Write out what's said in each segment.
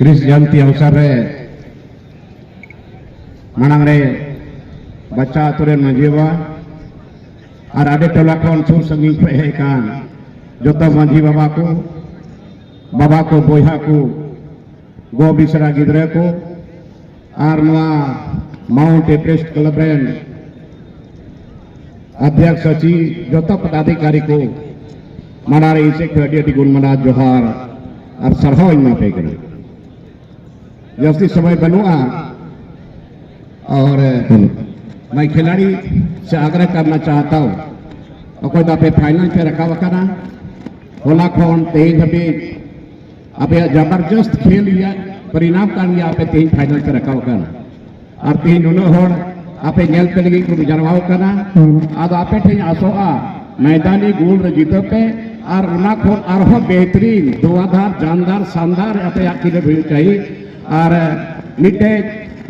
Kris Janti अवसर रे मांग रे बच्चा तुरन मजीवा और आडे टोला खन सुर संगी पे है कान जोता मांझी बाबा को बोहा को गो बिसरा गिदरे को और नवा माउंट एवरेस्ट क्लब रेन अध्यक्ष सची जोता पदाधिकारी को मनारे इसे खड़ी गुण मना जोहार और सरहो इमा पे करें जैसे समय बनूंगा और मैं खिलाड़ी से आग्रह करना चाहता हूँ और कोई दापे फाइनल पे रखा वकाना होला खोन तेज अभी आप जबरदस्त खेल लिया परिणाम कान लिया आप तेज फाइनल पे रखा वकाना और तीन उन्होंने आप नेल पे लगी को जनवाओ करना आज आप ठे आसोआ मैदानी गोल जीतो पे और उना खोन और बेहतरीन दुआधार जानदार शानदार आप आखिर भी चाहिए और मिटे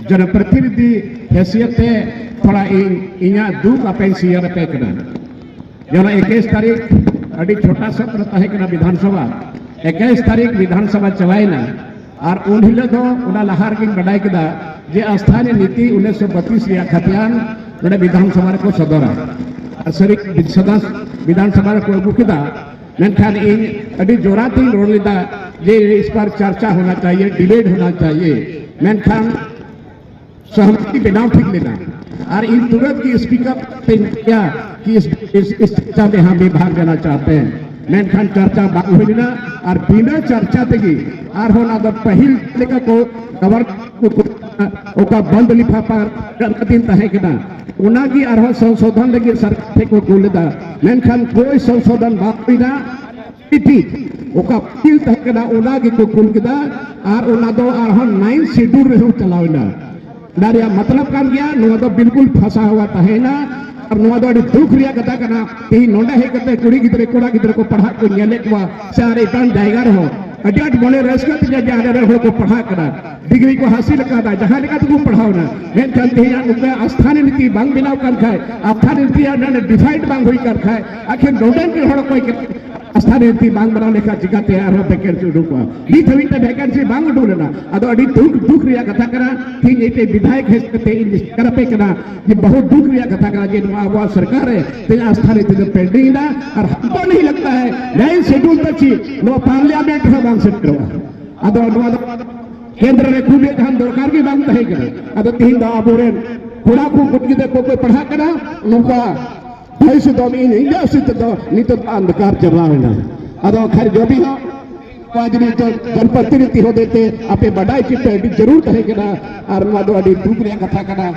जनप्रतिनिधि हैसियत से थोड़ा इना दुख अपेन सियर पे करना जो 21 तारीख अभी छोटा सत्र तहे करना विधानसभा 21 तारीख विधानसभा चलाएना और उन्हीं तो उना लहार की बड़ाई कदा जे स्थानीय नीति 1932 या खतियान बड़े विधानसभा को सदरा और सरिक सदस्य विधानसभा को अगुकिदा मेनखान इन अभी जोराती रोड लेदा ये इस पर चर्चा होना चाहिए डिबेट होना चाहिए मेनखान सहमति बिना ठीक लेना और इन तुरंत की स्पीकर क्या कि इस चर्चा में हम भी भाग लेना चाहते हैं मेनखान चर्चा बात हुई ना और बिना चर्चा तगी और होना तो पहल लेकर को गवर्नर को बंद लिफाफा दिन तहे के ना उना की और संशोधन लगी सरकार को बोलेदा मेनखान कोई संशोधन बात हुई ना इति ओका पील तहे के ना उना की को कुल के ना और उना दो और 9 शेड्यूल रहे चलावना दारिया मतलब कान गया नुआ तो बिल्कुल फंसा हुआ तहे ना और नुआ तो अड़ी दुख रिया कथा करना ती नोंडा है कते कुड़ी गिदरे कोड़ा गिदरे को पढ़ा को नेले को सारे कान जायगा रहो अडियाट बोले रसका ते जाने रहो को पढ़ा करा डिग्री को हासिल करा जहां लेका तो पढ़ाओ ना मेन चलते या उनका स्थानीय नीति बांग बिनाव कर खाए स्थानीय नीति या ने डिफाइंड बांग होई कर खाए आखिर नोडन के हड़ कोई स्थानीय नीति बांग बना लेखा जिका तैयार हो वैकेंसी उडुकवा नी थविता वैकेंसी बांग उडुलेना अदो अडी दुख रिया कथा करा ठीक एते विधायक है ते करपे करा ये बहुत दुख रिया कथा करा जे नवा सरकार है ते स्थानीय नीति पेंडिंग ना और हमको नहीं लगता है नए शेड्यूल तक नो पार्लियामेंट में बांग सेट करवा अदो नवा केंद्र में खूब हम दरकार की बांग तहे करे अदो तीन दा अबोरे खुड़ा को गुटकी दे को पढ़ा करा नुका ऐसे तो इन इंडिया से तो नहीं तो अंधकार चल रहा है ना अदो खैर जो भी हो पाजनी तो जनप्रतिनिधि हो देते आपे बढ़ाई चिट्टे जरूर कहे के ना और वादो अडी दूसरी कथा करा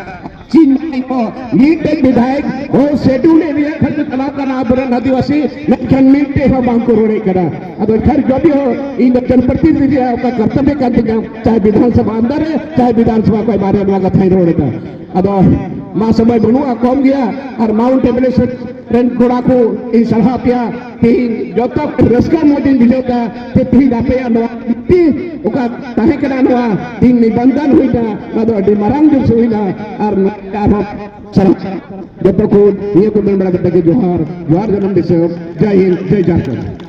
चीन में को नीट विधायक हो शेड्यूल एरिया खर्च चला करना बुरे आदिवासी लेकिन नीटे हो बांग को रोड़े करा अदो खैर जो भी हो इन जनप्रतिनिधि का कर्तव्य का चाहे विधानसभा अंदर है चाहे विधानसभा को बारे में कथा रोड़े का अदो मां समय बनुआ कम गया और माउंट एवरेस्ट रेन कोड़ा को इन सलाह पिया तीन जो तक रस्का मोदी बिलोका ते तीन आपे अनवा ती ओका ताहे कना नवा तीन निबंधन हुई ना मदो अडी मरांग दिस हुई ना और सर जब तक को ये को मिल बड़ा के जोहार जन्म दिस जय हिंद जय झारखंड।